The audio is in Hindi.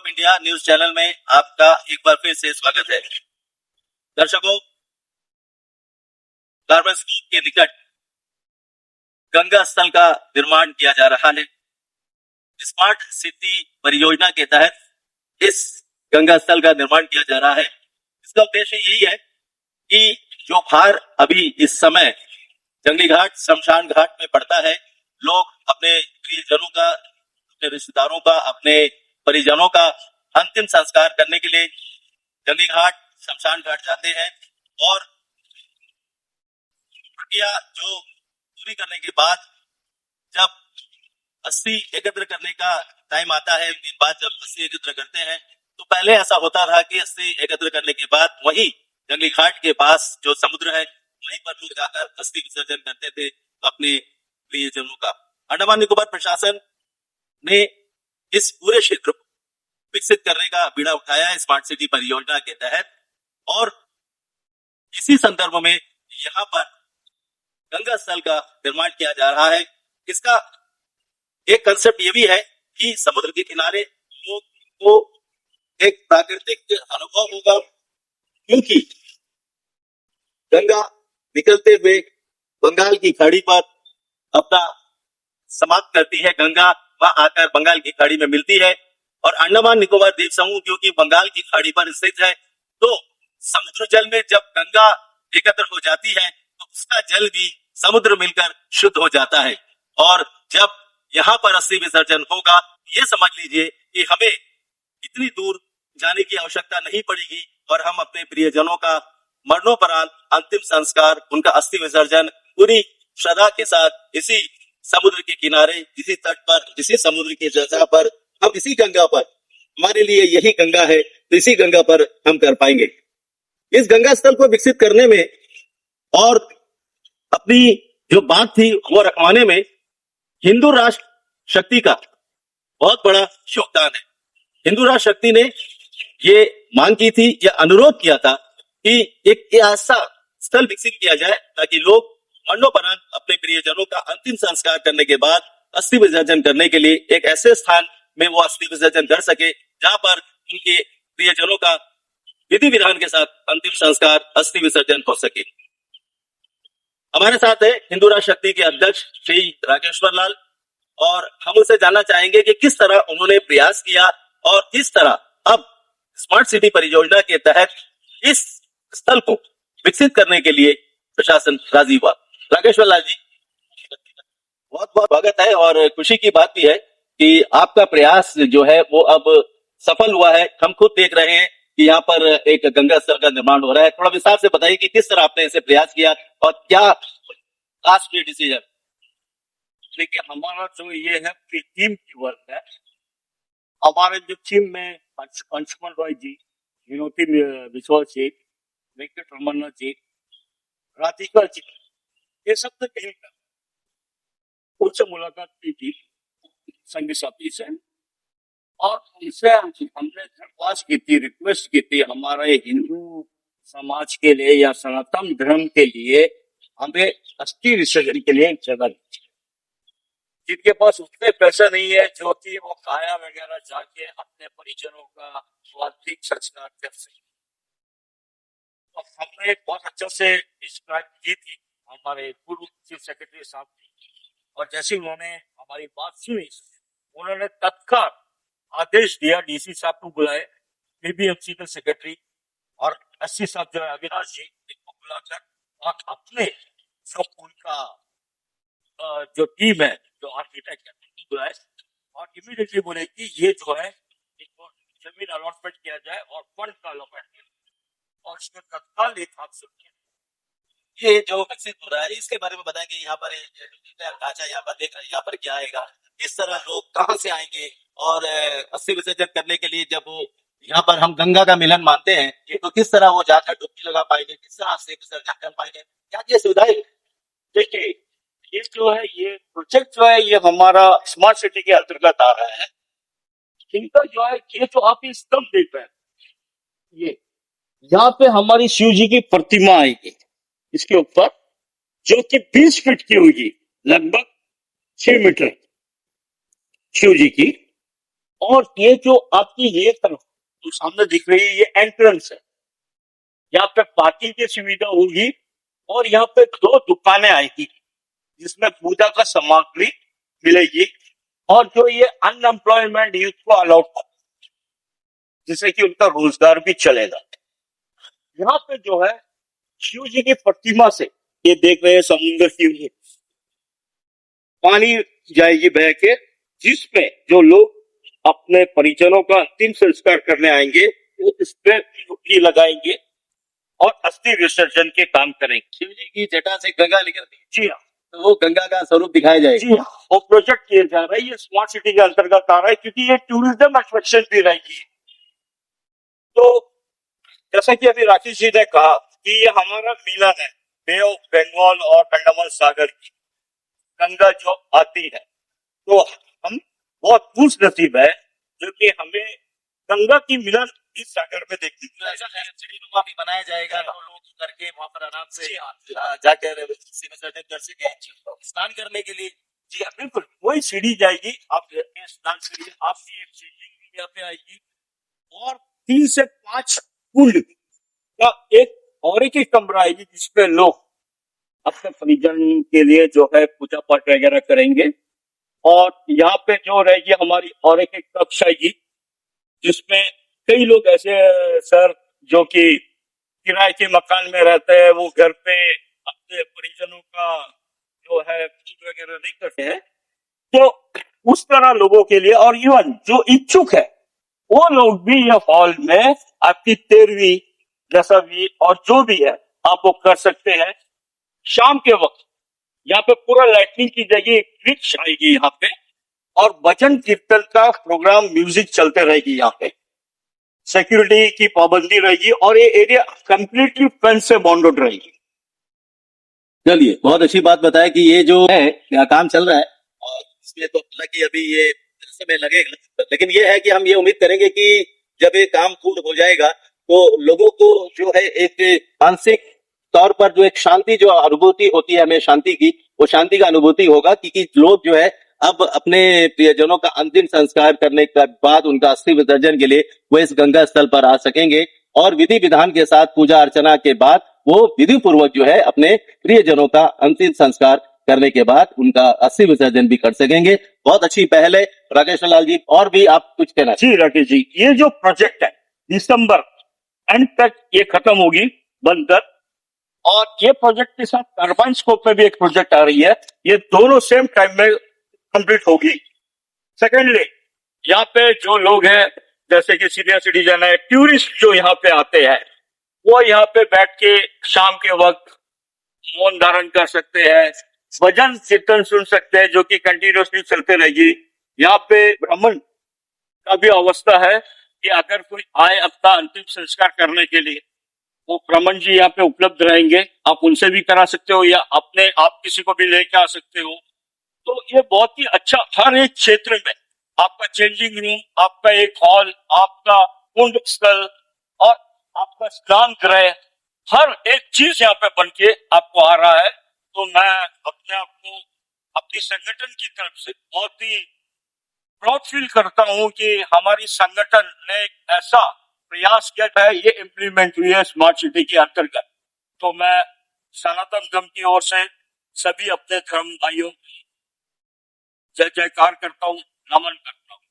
ऑफ इंडिया न्यूज चैनल में आपका एक बार फिर से स्वागत है। दर्शकों, गार्बन स्कूल के निकट गंगा स्थल का निर्माण किया जा रहा है। स्मार्ट सिटी परियोजना के तहत इस गंगा स्थल का निर्माण किया जा रहा है। इसका उद्देश्य यही है कि जो भार अभी इस समय जंगली घाट, शमशान घाट में पड़ता है, लोग अपने प्रियजनों का, अपने रिश्तेदारों का, अपने परिजनों का अंतिम संस्कार करने के लिए जंगली घाट, शमशान घाट जाते हैं और प्रक्रिया जो पूरी करने के बाद जब अस्थि एकत्र करने का टाइम आता है, एक दिन बाद जब अस्थि एकत्र करते हैं, तो पहले ऐसा होता था कि अस्थि एकत्र करने के बाद वही जंगली घाट के पास जो समुद्र है, वहीं पर लोग जाकर अस्थि विसर्जन करते थे अपने प्रियजनों का। अंडमान निकोबार प्रशासन ने इस पूरे क्षेत्र को विकसित करने का बीड़ा उठाया है स्मार्ट सिटी परियोजना के तहत, और इसी संदर्भ में यहाँ पर गंगा स्थल का निर्माण किया जा रहा है। इसका एक कंसेप्ट ये भी है कि समुद्र के किनारे लोग को एक प्राकृतिक अनुभव होगा, क्योंकि गंगा निकलते हुए बंगाल की खाड़ी पर अपना समाप्त करती है। गंगा वहां आकर बंगाल की खाड़ी में मिलती है, और अंडमान निकोबार द्वीप समूह क्योंकि बंगाल की खाड़ी पर स्थित है, तो समुद्र जल में जब गंगा एकत्र हो जाती है तो उसका जल भी समुद्र मिलकर शुद्ध हो जाता है। और जब यहाँ पर अस्थि विसर्जन होगा, ये समझ लीजिए कि हमें इतनी दूर जाने की आवश्यकता नहीं पड़ेगी और हम अपने प्रियजनों का मरणोपरांत अंतिम संस्कार, उनका अस्थि विसर्जन पूरी श्रद्धा के साथ इसी समुद्र के किनारे, इसी तट पर, इसी समुद्र की जगह पर, हम इसी गंगा पर, हमारे लिए यही गंगा है, तो इसी गंगा पर हम कर पाएंगे। इस गंगा स्थल को विकसित करने में और अपनी जो बात थी वो रखवाने में हिंदू राष्ट्र शक्ति का बहुत बड़ा योगदान है। हिंदू राष्ट्र शक्ति ने ये मांग की थी, यह अनुरोध किया था कि एक ऐसा स्थल विकसित किया जाए ताकि लोग मरणोपरांत अपने प्रियजनों का अंतिम संस्कार करने के बाद अस्थि विसर्जन करने के लिए एक ऐसे स्थान में वो अस्थि विसर्जन कर सके जहां पर उनके प्रियजनों का विधि विधान के साथ अंतिम संस्कार, अस्थि विसर्जन हो सके। हमारे साथ है हिंदू राष्ट्र शक्ति के अध्यक्ष श्री राकेश्वर लाल, और हम उनसे जानना चाहेंगे कि किस तरह उन्होंने प्रयास किया और किस तरह अब स्मार्ट सिटी परियोजना के तहत इस स्थल को विकसित करने के लिए प्रशासन राजी हुआ। राकेश्वर लाल जी, बहुत बहुत स्वागत है, और खुशी की बात भी है कि आपका प्रयास जो है वो अब सफल हुआ है। हम खुद देख रहे हैं कि यहाँ पर एक गंगा स्थल का निर्माण हो रहा है। थोड़ा विस्तार से बताइए कि किस तरह आपने इसे प्रयास किया और क्या लास्ट डिसीजन। देखिए, हमारा तो ये है कि टीम की वर्क है। हमारे जो टीम में अंशुमन रॉय जी, विनोदी विश्वास जी, वेंकट रमन्ना जी, राधिका जी, ये सब तो टीम है। उनसे मुलाकात की थी संघ साथी से, और उनसे हमने दरख्वास्त की थी, रिक्वेस्ट की थी, हमारे हिंदू समाज के लिए या सनातन धर्म के लिए हमें अस्थि विसर्जन के लिए एक जगह दीजिए। जिनके पास उतने पैसा नहीं है जो कि वो काया वगैरह जाके अपने परिजनों का स्वार्थिक संस्कार कर सके, तो हमने बहुत अच्छा से डिस्क्राइब की थी हमारे पूर्व चीफ सेक्रेटरी साहब ने, और जैसे उन्होंने हमारी बात सुनी, उन्होंने तत्काल आदेश दिया डीसी साहब को बुलाए, पीबीएमसी के सेक्रेटरी और एससी साहब जो है अविनाश जी, इनको बुलाकर और अपने सब उनका जो टीम है, जो आर्किटेक्ट है, उनको बुलाए और इमीडिएटली बोले कि ये जो है इनको जमीन अलॉटमेंट किया जाए और फंड का अलॉटमेंट किया जाए, और इसमें तत्काल एक हाथ से ये जो विकसित हो रहा है इसके बारे में बताएंगे। यहाँ पर ढांचा यहाँ पर देख रहे हैं, यहाँ पर क्या आएगा, किस तरह लोग कहाँ से आएंगे, और अस्थि विसर्जन करने के लिए जब वो यहाँ पर हम गंगा का मिलन मानते हैं, तो किस तरह वो जाकर डुबकी लगा पाएंगे, किस तरह अस्थि विसर्जन कर पाएंगे, क्या ये सुविधाएं। देखिए, ये जो है, ये प्रोजेक्ट जो है, ये हमारा स्मार्ट सिटी के अंतर्गत आ रहा है। इनका जो है, ये जो आप इस स्तंभ देख रहे हैं, ये यहाँ पे हमारी शिव जी की प्रतिमा आएगी इसके ऊपर, जो कि 20 फीट की होगी, लगभग 6 मीटर शिव जी की, और ये जो आपकी ये तरफ जो सामने दिख रही है ये एंट्रेंस है। यहाँ पे पार्किंग की सुविधा होगी और यहाँ पे 2 दुकानें आएगी जिसमें पूजा का सामग्री मिलेगी और जो ये अनएम्प्लॉयमेंट यूथ को अलाउड जिससे कि उनका रोजगार भी चलेगा। यहाँ पे जो है शिव जी की प्रतिमा से ये देख रहे हैं समुद्र की पानी जाएगी बह के जिसपे जो लोग अपने परिजनों का अंतिम संस्कार करने आएंगे वो इस पे डुबकी लगाएंगे और अस्थि विसर्जन के काम करेंगे। शिव जी की जटा से गंगा निकलती है, जी हाँ, तो वो गंगा का स्वरूप दिखाया जाएगा। जी हाँ, वो प्रोजेक्ट किया जा रहा है, ये स्मार्ट सिटी के अंतर्गत आ रहा है क्योंकि ये टूरिज्म अट्रैक्शन भी रहेगी। तो जैसा कि अभी राकेश जी ने कहा कि ये हमारा मिलन है बे ऑफ बंगाल और अंडमान सागर की गंगा जो आती है, तो हम बहुत खुश नसीब है जो कि हमें गंगा की मिलन इस सागर में देखने को तो ऐसा है सीढ़ीनुमा भी बनाया जाएगा तो लोग करके वहां पर आराम से जाकर शिव विसर्जन कर सके स्नान करने के लिए। जी हाँ, बिल्कुल वही सीढ़ी जाएगी, आप स्नान करिए, आपकी एक सीढ़ी यहाँ पे आएगी और 3 से 5 कुंड का एक कमरा आएगी जिसपे लोग अपने परिजन के लिए जो है पूजा पाठ वगैरह करेंगे और यहाँ पे जो रहेगी हमारी और एक कक्ष आएगी जिसमें कई लोग ऐसे सर जो कि किराए के मकान में रहते हैं, वो घर पे अपने परिजनों का जो है पूजा वगैरह नहीं करते हैं, तो उस तरह लोगों के लिए और इवन जो इच्छुक है वो लोग भी ये हॉल में आपकी 13वीं 10वीं और जो भी है आप वो कर सकते हैं। शाम के वक्त यहाँ पे पूरा लाइटनिंग की जाएगी, एक वृक्ष आएगी यहाँ पे और भजन कीर्तन का प्रोग्राम म्यूजिक चलते रहेगी। यहाँ पे सिक्योरिटी की पाबंदी रहेगी और ये एरिया कंप्लीटली फेंस से बाउंडेड रहेगी। चलिए, बहुत अच्छी बात बताया कि ये जो है काम चल रहा है और इसमें तो हालांकि अभी ये समय लगेगा, लेकिन ये है कि हम ये उम्मीद करेंगे कि जब ये काम पूर्ण हो जाएगा तो लोगों को जो है एक मानसिक तौर पर जो एक शांति जो अनुभूति होती है हमें शांति की, वो शांति का अनुभूति होगा क्योंकि लोग जो है अब अपने प्रियजनों का अंतिम संस्कार करने के बाद उनका अस्थि विसर्जन के लिए वो इस गंगा स्थल पर आ सकेंगे और विधि विधान के साथ पूजा अर्चना के बाद वो विधि पूर्वक जो है अपने प्रियजनों का अंतिम संस्कार करने के बाद उनका अस्थि विसर्जन भी कर सकेंगे। बहुत अच्छी पहल है राकेश लाल जी, और भी आप कुछ कहना जी राकेश जी, ये जो प्रोजेक्ट है दिसंबर एंड तक ये खत्म होगी बनकर और ये प्रोजेक्ट के साथ टर्बाइन स्कोप में भी एक प्रोजेक्ट आ रही है, ये दोनों सेम टाइम में कंप्लीट होगी। सेकेंडली यहाँ पे जो लोग हैं जैसे कि सीनियर सिटीजन है, टूरिस्ट जो यहाँ पे आते हैं वो यहाँ पे बैठ के शाम के वक्त मौन धारण कर सकते हैं, भजन कीर्तन सुन सकते हैं जो कि कंटिन्यूसली चलते रहेगी। यहाँ पे ब्राह्मण का भी अवस्था है कि अगर कोई आए अपना अंतिम संस्कार करने के लिए वो ब्राह्मण जी यहाँ पे उपलब्ध रहेंगे, आप उनसे भी करा सकते हो या अपने आप किसी को भी लेके आ सकते हो। तो ये बहुत ही अच्छा, हर एक क्षेत्र में आपका चेंजिंग रूम, आपका एक हॉल, आपका कुंड स्थल और आपका स्नान गृह, हर एक चीज यहाँ पे बन के आपको आ रहा है। तो मैं अपने आप को अपनी संगठन की तरफ से बहुत ही प्राउड फील करता हूँ कि हमारी संगठन ने एक ऐसा प्रयास किया है, ये इम्प्लीमेंट हुई है स्मार्ट सिटी के अंतर्गत। तो मैं सनातन धर्म की ओर से सभी अपने धर्म भाइयों जय जयकार करता हूँ, नमन करता हूँ।